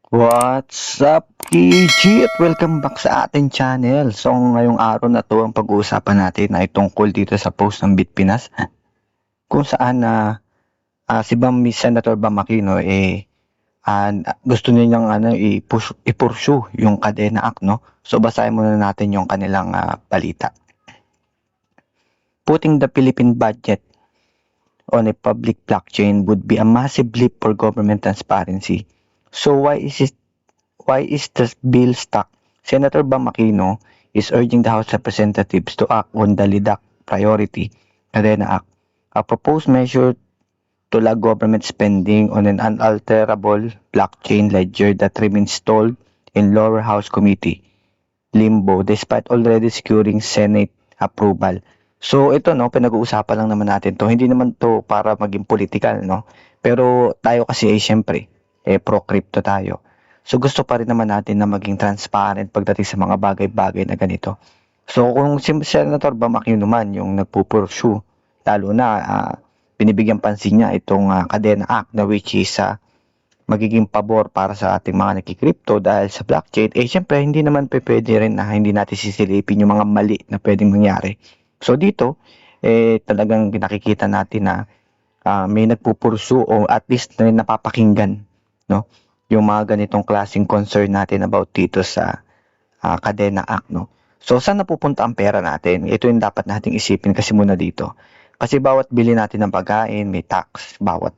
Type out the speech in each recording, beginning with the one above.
What's up, KG? At welcome back sa ating channel. So, ngayong araw na to, ang pag-uusapan natin ay tungkol dito sa post ng Bitpinas kung saan si Senator Bam Aquino gusto niyang i-pursue yung Kadena Act, no? So, basahin muna natin yung kanilang balita. Putting the Philippine budget on a public blockchain would be a massive leap for government transparency. So, why is the bill stuck? Senator Bam Aquino is urging the House Representatives to act on the LIDAC priority, Kadena Act, a proposed measure to lag government spending on an unalterable blockchain ledger that remains stalled in lower house committee limbo despite already securing Senate approval. So ito, no, pinag-uusapan lang naman natin to. Hindi naman to para maging political, no. Pero tayo kasi ay syempre pro crypto tayo. So gusto pa rin naman natin na maging transparent pagdating sa mga bagay-bagay na ganito. So kung si Senator Bam Aquino naman yung nagpupursue, lalo na binibigyan pansin niya itong Kadena Act na which is magiging pabor para sa ating mga nakikripto dahil sa blockchain, syempre hindi naman pwede rin na hindi natin sisilipin yung mga mali na pwedeng mangyari. So dito, talagang nakikita natin na may nagpupursu o at least na napapakinggan, no? Yung mga ganitong klaseng concern natin about dito sa Kadena Act, no? So saan napupunta ang pera natin? Ito yung dapat nating isipin kasi muna dito. Kasi bawat bili natin ng pagkain, may tax. Bawat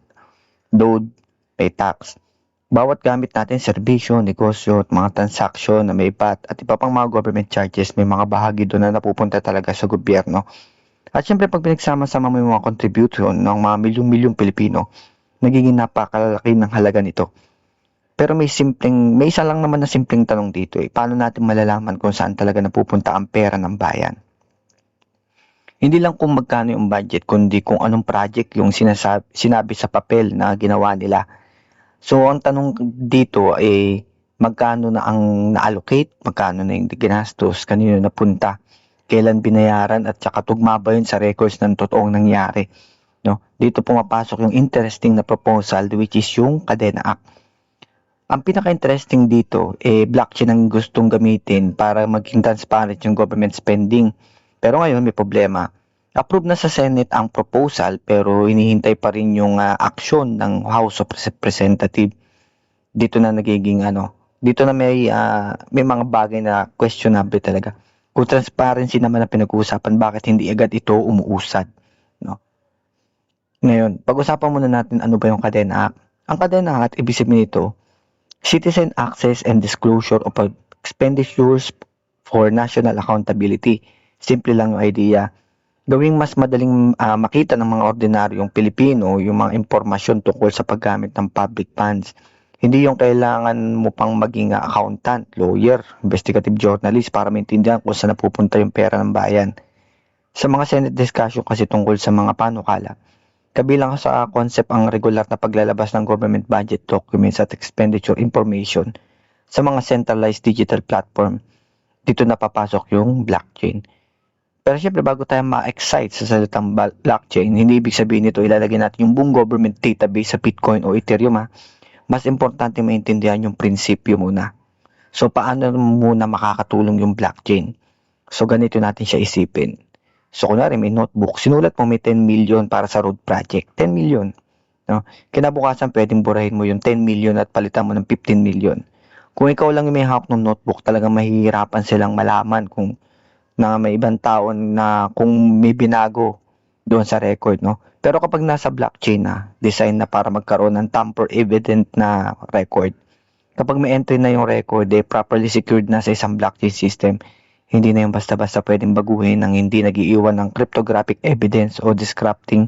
load, may tax. Bawat gamit natin, serbisyo, negosyo, at mga transaksyon na may VAT at iba pang mga government charges, may mga bahagi doon na napupunta talaga sa gobyerno. At syempre pag pinagsama-sama mo yung mga contribution ng mga milyong-milyong Pilipino, nagiging napakalaki ng halaga nito. Pero may isa lang naman na simpleng tanong dito paano natin malalaman kung saan talaga napupunta ang pera ng bayan? Hindi lang kung magkano yung budget, kundi kung anong project yung sinabi sa papel na ginawa nila. So, ang tanong dito ay magkano na ang na-allocate, magkano na yung ginastos, kanino napunta, kailan binayaran, at saka tugma ba yun sa records ng totoong nangyari. No? Dito pumapasok yung interesting na proposal which is yung Kadena Act. Ang pinaka-interesting dito, blockchain ang gustong gamitin para maging transparent yung government spending. Pero ngayon may problema. Approve na sa Senate ang proposal pero hinihintay pa rin yung aksyon ng House of Representatives. Dito na nagiging dito na may mga bagay na questionable talaga. Kung transparency naman ang pinag-uusapan, bakit hindi agad ito umuusad, no? Ngayon, pag-usapan muna natin ano ba yung Kadena Act. Ang Kadena Act, ibig sabihin nito, Citizen Access and Disclosure of Expenditures for National Accountability. Simple lang yung idea. Gawing mas madaling makita ng mga ordinaryong Pilipino yung mga impormasyon tungkol sa paggamit ng public funds. Hindi yung kailangan mo pang maging accountant, lawyer, investigative journalist para maintindihan kung saan napupunta yung pera ng bayan. Sa mga Senate discussion kasi tungkol sa mga panukala, kabilang sa concept ang regular na paglalabas ng government budget documents at expenditure information sa mga centralized digital platform. Dito napapasok yung blockchain. Pero syempre bago tayo ma-excite sa salitang blockchain, hindi ibig sabihin nito ilalagay natin yung buong government database sa Bitcoin o Ethereum. Mas importante maintindihan yung prinsipyo muna. So paano muna makakatulong yung blockchain? So ganito natin siya isipin. So, kunwari may notebook, sinulat mo may 10 million para sa road project. 10 million. No? Kinabukasan, pwedeng burahin mo yung 10 million at palitan mo ng 15 million. Kung ikaw lang yung may hawak ng notebook, talagang mahihirapan silang malaman kung na may ibang tao na kung may binago doon sa record. No? Pero kapag nasa blockchain na, design na para magkaroon ng tamper-evident na record, kapag may entry na yung record, properly secured na sa isang blockchain system, hindi na yung basta-basta pwedeng baguhin ng hindi nag-iiwan ng cryptographic evidence o disrupting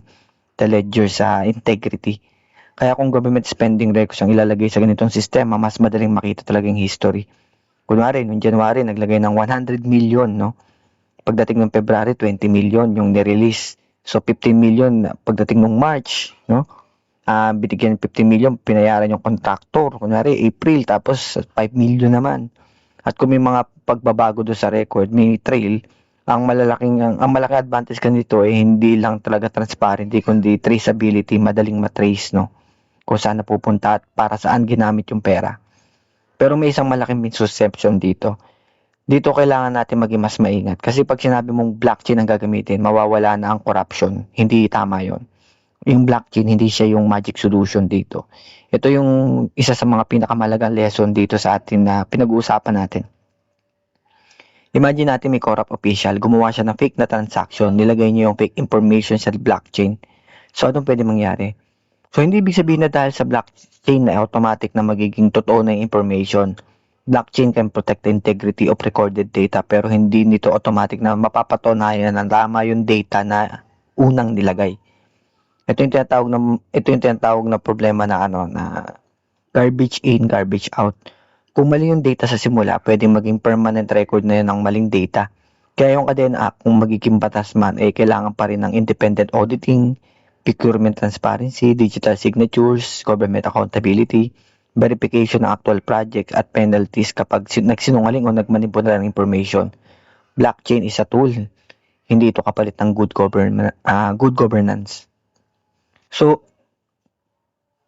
the ledger sa integrity. Kaya kung government spending records ang ilalagay sa ganitong sistema, mas madaling makita talagang history. Kunwari, noong January, naglagay ng 100 million, no? Pagdating ng February, 20 million yung nirelease. So, 15 million pagdating ng March, no? Binigyan 15 million, pinayaran yung contractor. Kunwari, April, tapos 5 million naman. At kung may mga pagbabago doon sa record, may trail, ang malaking advantage kanito ay hindi lang talaga transparent, kundi traceability, madaling matrace, no? Kung saan napupunta at para saan ginamit yung pera. Pero may isang malaking misconception dito. Dito kailangan natin maging mas maingat. Kasi pag sinabi mong blockchain ang gagamitin, mawawala na ang corruption. Hindi tama yon. Yung blockchain, hindi siya yung magic solution dito. Ito yung isa sa mga pinakamalagang lesson dito sa atin na pinag-uusapan natin. Imagine natin may corrupt official, gumawa siya ng fake na transaction, nilagay niya yung fake information sa blockchain. So, anong pwede mangyari? So, hindi ibig sabihin na dahil sa blockchain na automatic na magiging totoo na yung information. Blockchain can protect the integrity of recorded data pero hindi nito automatic na mapapatunayan na tama yung data na unang nilagay. Ito yung tinatawag na problema na garbage in, garbage out. Kung mali yung data sa simula, pwedeng maging permanent record na yun ng maling data. Kaya yung Kadena Act, kung magiging batas man, kailangan pa rin ng independent auditing, procurement transparency, digital signatures, government accountability, verification ng actual project at penalties kapag nagsinungaling o nagmanipula ng information. Blockchain is a tool. Hindi ito kapalit ng good governance. So,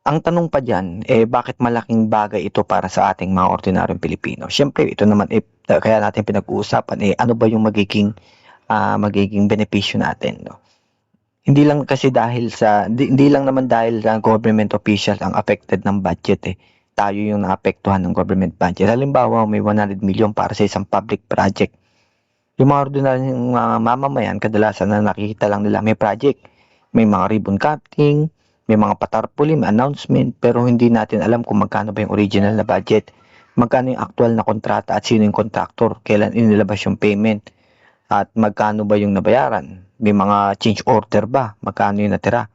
ang tanong pa dyan, bakit malaking bagay ito para sa ating mga ordinaryong Pilipino? Siyempre, ito naman, kaya natin pinag-uusapan, ano ba yung magiging benepisyo natin, no? Hindi lang naman dahil government officials ang affected ng budget, tayo yung naapektuhan ng government budget. Halimbawa, may 100 million para sa isang public project. Yung mga ordinaryong mamamayan, kadalasan na nakikita lang nila may project. May mga ribbon cutting, may mga patarpuli, may announcement, pero hindi natin alam kung magkano ba yung original na budget, magkano yung actual na kontrata at sino yung contractor, kailan inilabas yung payment, at magkano ba yung nabayaran, may mga change order ba, magkano yung natira.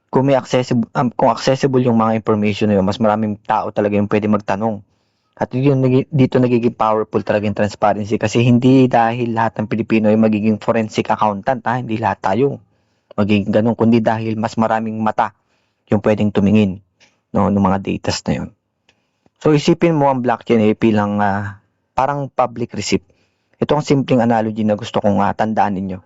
Kung accessible yung mga information na yun, mas maraming tao talaga yung pwede magtanong. At dito nagiging powerful talaga yung transparency kasi hindi dahil lahat ng Pilipino ay magiging forensic accountant, hindi lahat tayo magiging ganun, kundi dahil mas maraming mata yung pwedeng tumingin, no, ng mga datas na yun. So isipin mo ang blockchain bilang parang public receipt. Ito ang simpleng analogy na gusto kong tandaan ninyo.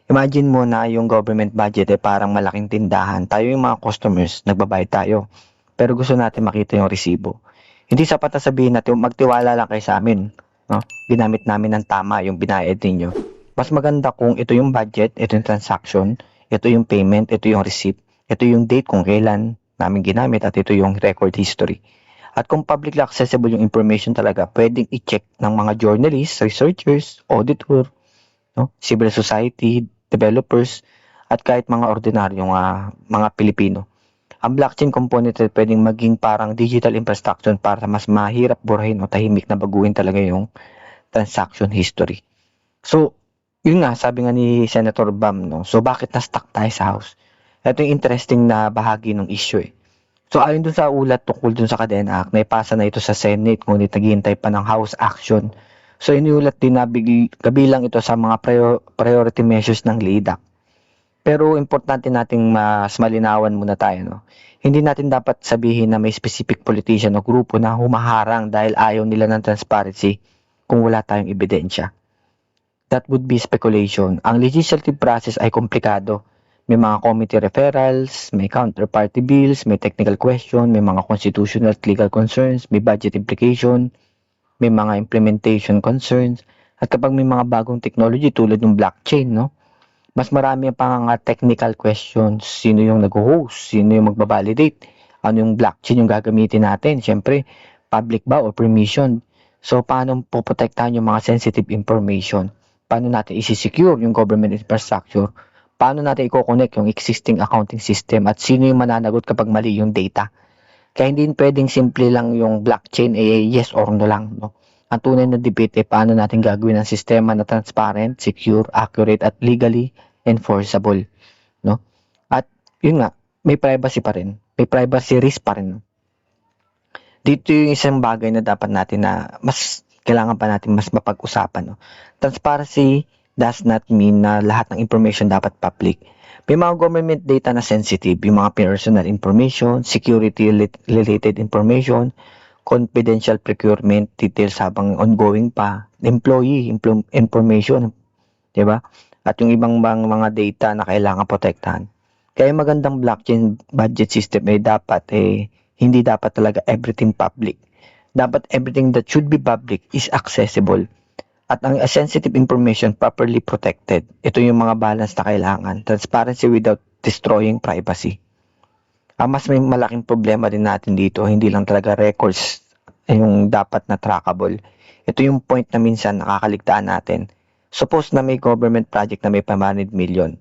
Imagine mo na yung government budget parang malaking tindahan. Tayo yung mga customers, nagbabayad tayo. Pero gusto natin makita yung resibo. Hindi sapat na sabihin natin, magtiwala lang kayo sa amin. No? Ginamit namin ng tama yung binayad ninyo. Mas maganda kung ito yung budget, ito yung transaction, ito yung payment, ito yung receipt, ito yung date kung kailan namin ginamit, at ito yung record history. At kung publicly accessible yung information talaga, pwedeng i-check ng mga journalists, researchers, auditor, no? Civil society, developers, at kahit mga ordinaryong mga Pilipino. Ang blockchain component ay pwedeng maging parang digital infrastructure para mas mahirap burahin o tahimik na baguhin talaga yung transaction history. So, yun nga, sabi nga ni Senator Bam, no? So, bakit na-stuck tayo sa House? Ito yung interesting na bahagi ng issue. So, ayon dun sa ulat tungkol dun sa Kadena Act, naipasa na ito sa Senate, ngunit naghihintay pa ng House action. So, iniulat din na kabilang ito sa mga priority measures ng LEADAC. Pero importante nating mas malinawan muna tayo, no? Hindi natin dapat sabihin na may specific politician o grupo na humaharang dahil ayaw nila ng transparency kung wala tayong ebidensya. That would be speculation. Ang legislative process ay komplikado. May mga committee referrals, may counterparty bills, may technical question, may mga constitutional at legal concerns, may budget implication, may mga implementation concerns, at kapag may mga bagong technology tulad ng blockchain, no? Mas marami pang technical questions. Sino yung nag-host? Sino yung magbabalidate? Ano yung blockchain yung gagamitin natin? Siyempre, public ba o permission? So, paano poprotektahan yung mga sensitive information? Paano natin isi-secure yung government infrastructure? Paano natin i-connect yung existing accounting system? At sino yung mananagot kapag mali yung data? Kaya hindi pwedeng simple lang yung blockchain yes or no lang, no? Ang tunay na debate paano natin gagawin ang sistema na transparent, secure, accurate at legally enforceable, no? At yun nga, may privacy pa rin. May privacy risk pa rin. Dito yung isang bagay na dapat natin na mas kailangan pa natin mas mapag-usapan, no? Transparency does not mean na lahat ng information dapat public. May mga government data na sensitive, yung mga personal information, security-related information, confidential procurement details habang ongoing pa, employee information, di ba? At yung ibang mga data na kailangan protektahan. Kaya magandang blockchain budget system dapat hindi dapat talaga everything public. Dapat everything that should be public is accessible. At ang sensitive information properly protected. Ito yung mga balance na kailangan. Transparency without destroying privacy. Mas may malaking problema din natin dito. Hindi lang talaga records yung dapat na trackable. Ito yung point na minsan nakakaligtaan natin. Suppose na may government project na may 500 million.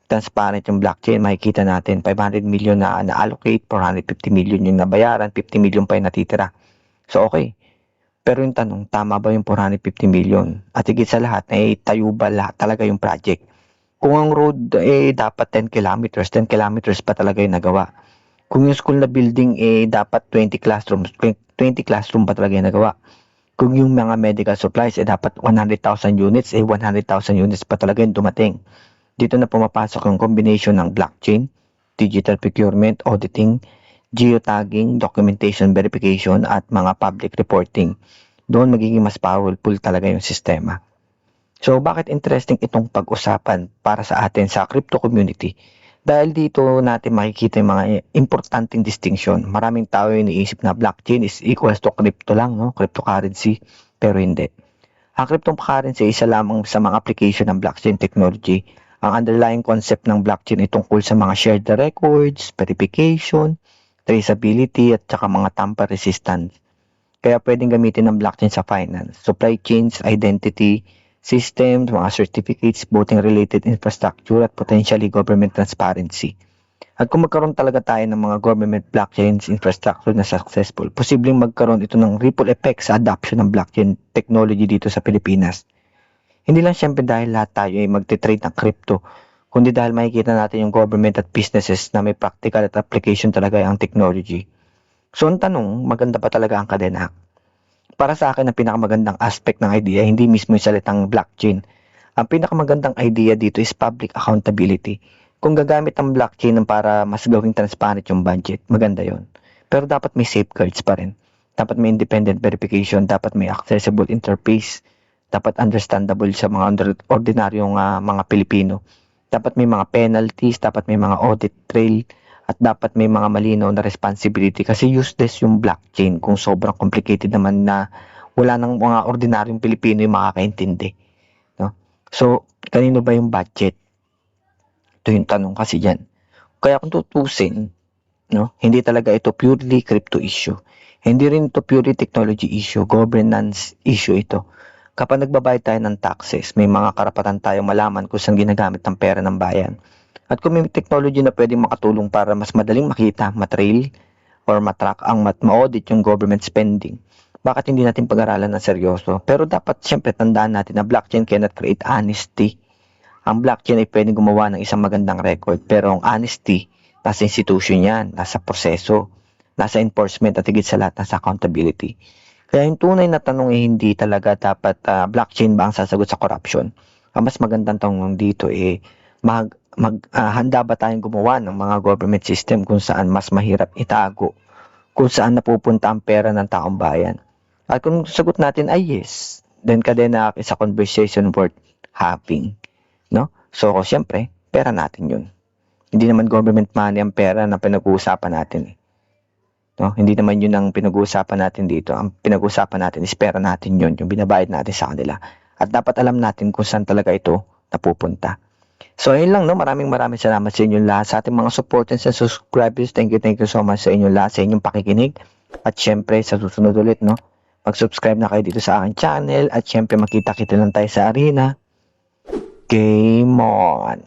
Transparent yung blockchain, makikita natin 500 million na na-allocate, 450 million yung nabayaran, 50 million pa yung natitira. So okay. Pero yung tanong, tama ba yung 450 million? At higit sa lahat, tayo ba lahat talaga yung project? Kung ang road dapat 10 kilometers, 10 kilometers pa talaga yung nagawa. Kung yung school na building dapat 20 classrooms, 20 classroom pa talaga yung nagawa. Kung yung mga medical supplies dapat 100,000 units, 100,000 units pa talaga yung dumating. Dito na pumapasok yung combination ng blockchain, digital procurement, auditing, geotagging, documentation verification, at mga public reporting. Doon magiging mas powerful talaga yung sistema. So, bakit interesting itong pag-usapan para sa atin sa crypto community? Dahil dito natin makikita yung mga importanteng distinction. Maraming tao yung iniisip na blockchain is equals to crypto lang, no? Cryptocurrency, pero hindi. Ang cryptocurrency ay isa lamang sa mga application ng blockchain technology. Ang underlying concept ng blockchain ay tungkol sa mga shared records, verification, traceability, at saka mga tamper resistance. Kaya pwedeng gamitin ng blockchain sa finance, supply chains, identity, systems, mga certificates, voting-related infrastructure, at potentially government transparency. At kung magkaroon talaga tayo ng mga government blockchains infrastructure na successful, posibleng magkaroon ito ng ripple effect sa adoption ng blockchain technology dito sa Pilipinas. Hindi lang siyempre dahil lahat tayo ay magte-trade ng crypto, kundi dahil makikita natin yung government at businesses na may practical at application talaga ang technology. So, ang tanong, maganda pa talaga ang kadena? Para sa akin, ang pinakamagandang aspect ng idea, hindi mismo yung salitang blockchain. Ang pinakamagandang idea dito is public accountability. Kung gagamit ang blockchain para mas gawing transparent yung budget, maganda yon. Pero dapat may safeguards pa rin. Dapat may independent verification, dapat may accessible interface, dapat understandable sa mga ordinaryong mga Pilipino. Dapat may mga penalties, dapat may mga audit trail, at dapat may mga malinaw na responsibility kasi useless yung blockchain kung sobrang complicated naman na wala nang mga ordinaryong Pilipino yung makakaintindi. No? So, kanino ba yung budget? Ito yung tanong kasi dyan. Kaya kung tutusin, no, hindi talaga ito purely crypto issue. Hindi rin ito purely technology issue, governance issue ito. Kapag nagbabayad tayo ng taxes, may mga karapatan tayong malaman kung saan ginagamit ang pera ng bayan. At kung may technology na pwedeng makatulong para mas madaling makita, matrail, or matrack ang ma-audit yung government spending, bakit hindi natin pag-aralan ng seryoso? Pero dapat siyempre tandaan natin na blockchain cannot create honesty. Ang blockchain ay pwedeng gumawa ng isang magandang record, pero ang honesty, nasa institution yan, nasa proseso, nasa enforcement, at higit sa lahat, nasa accountability. Kaya yung tunay na tanong ay hindi talaga dapat blockchain ba ang sasagot sa corruption. Ang mas magandang tanong dito handa ba tayong gumawa ng mga government system kung saan mas mahirap itago, kung saan napupunta ang pera ng taong bayan. At kung sagot natin ay yes, then kadena is a conversation worth having. No? So, siyempre, pera natin yun. Hindi naman government money ang pera na pinag-uusapan natin. No? Hindi naman yun ang pinag-uusapan natin dito. Ang pinag-uusapan natin is pera natin yun, yung binabayad natin sa kanila. At dapat alam natin kung saan talaga ito napupunta. So, ayun lang, no? Maraming salamat sa inyong lahat. Sa ating mga supporters and subscribers, thank you so much sa inyong lahat, sa inyong pakikinig. At syempre, sa susunod ulit, no? Mag-subscribe na kayo dito sa aking channel. At syempre, makita-kita lang tayo sa arena. Game on!